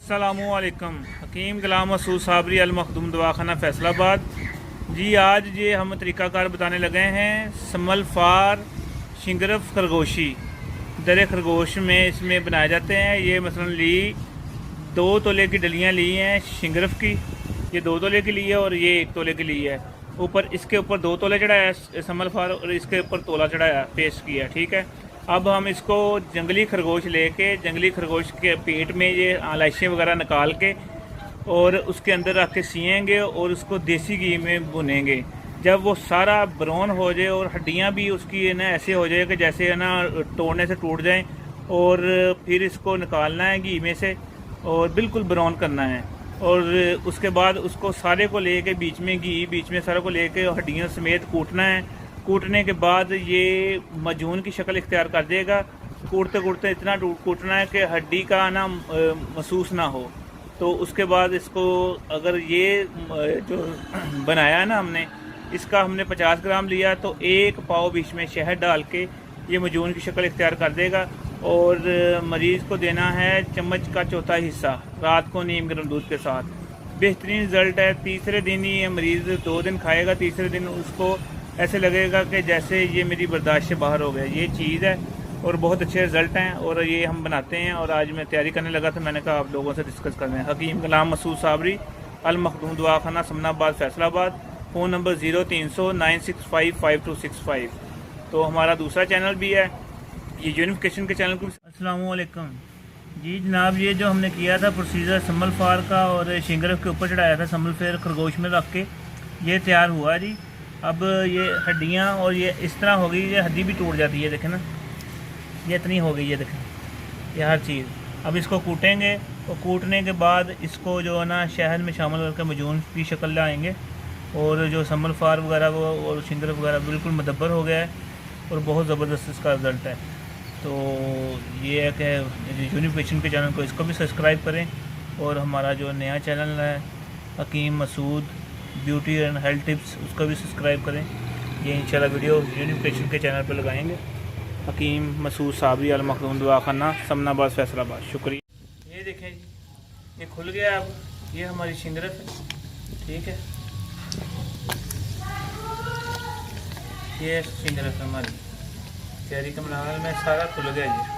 अस्सलामुअलैकुम। हकीम गुलाम मसूद साबरी अल मखदूम दवाखाना फैसलाबाद जी। आज ये हम तरीक़ाकार बताने लगे हैं समल फार शिंगरफ खरगोशी। दर खरगोश में इसमें बनाए जाते हैं। ये मसलन ली 2 तोले की डलियाँ ली हैं शिंगरफ की, ये 2 तोले की ली है और ये 1 तोले की ली है। ऊपर इसके ऊपर 2 तोले चढ़ाया समल फार और इसके ऊपर तोला चढ़ाया, पेस्ट किया। ठीक है, अब हम इसको जंगली खरगोश लेके जंगली खरगोश के पेट में ये आलाइशें वगैरह निकाल के और उसके अंदर रख के सिएंगे और उसको देसी घी में भुनेंगे। जब वो सारा ब्राउन हो जाए और हड्डियां भी उसकी है ना ऐसे हो जाए कि जैसे है ना तोड़ने से टूट जाएं, और फिर इसको निकालना है घी में से और बिल्कुल ब्राउन करना है। और उसके बाद उसको सारे को लेके बीच में घी, बीच में सारे को लेके हड्डियों समेत कूटना है। कूटने के बाद ये मजून की शक्ल इख्तियार कर देगा। कूटते कूटते इतना कूटना है कि हड्डी का ना महसूस ना हो। तो उसके बाद इसको अगर ये जो बनाया है ना हमने, इसका हमने 50 ग्राम लिया तो 1 पाव बीच में शहद डाल के ये मजून की शक्ल इख्तियार कर देगा। और मरीज़ को देना है चम्मच का चौथा हिस्सा रात को नीम गर्म दूध के साथ। बेहतरीन रिज़ल्ट है। तीसरे दिन ही ये मरीज़ 2 दिन खाएगा, तीसरे दिन उसको ऐसे लगेगा कि जैसे ये मेरी बर्दाश्त से बाहर हो गया। ये चीज़ है और बहुत अच्छे रिज़ल्ट हैं और ये हम बनाते हैं। और आज मैं तैयारी करने लगा तो मैंने कहा आप लोगों से डिस्कस कर रहे हैं। हकीम गुलाम मसूद साबरी अल मखदूम दवाखाना समनाबाद फैसलाबाद। Phone number 0300 965 5265। तो हमारा दूसरा चैनल भी है, ये यूनिफिकेशन के चैनल को। अस्सलामुअलैकुम जी जनाब, ये जो हमने किया था प्रोसीजर समल फार का और शिंगरफ के ऊपर चढ़ाया था समल फेर खरगोश में रख के, ये तैयार हुआ जी। अब ये हड्डियाँ और ये इस तरह हो गई, ये हड्डी भी टूट जाती है, देखें ना ये इतनी हो गई है, देखें ये हर चीज़। अब इसको कूटेंगे और कूटने के बाद इसको जो है ना शहद में शामिल करके मजून की शक्ल लाएंगे। और जो समल फार वगैरह वो और शिंगरफ वगैरह बिल्कुल मदब्बर हो गया है और बहुत ज़बरदस्त इसका रिज़ल्ट है। तो ये है कि यूनिफिकेशन के चैनल को इसको भी सब्सक्राइब करें और हमारा जो नया चैनल है Hakim Masood beauty and health tips, उसका भी सब्सक्राइब करें। ये इंशाल्लाह वीडियो यूनिफिकेशन के चैनल पर लगाएंगे। हकीम मसूद साबरी अल मखदूम दवाखाना समनाबाद फैसलाबाद। शुक्रिया। ये देखें जी, ये खुल गया। अब ये हमारी शिंगरफ है, ठीक है, ये शिंगरफ है हमारी। तैयारी का मनाल में सारा खुल गया जी।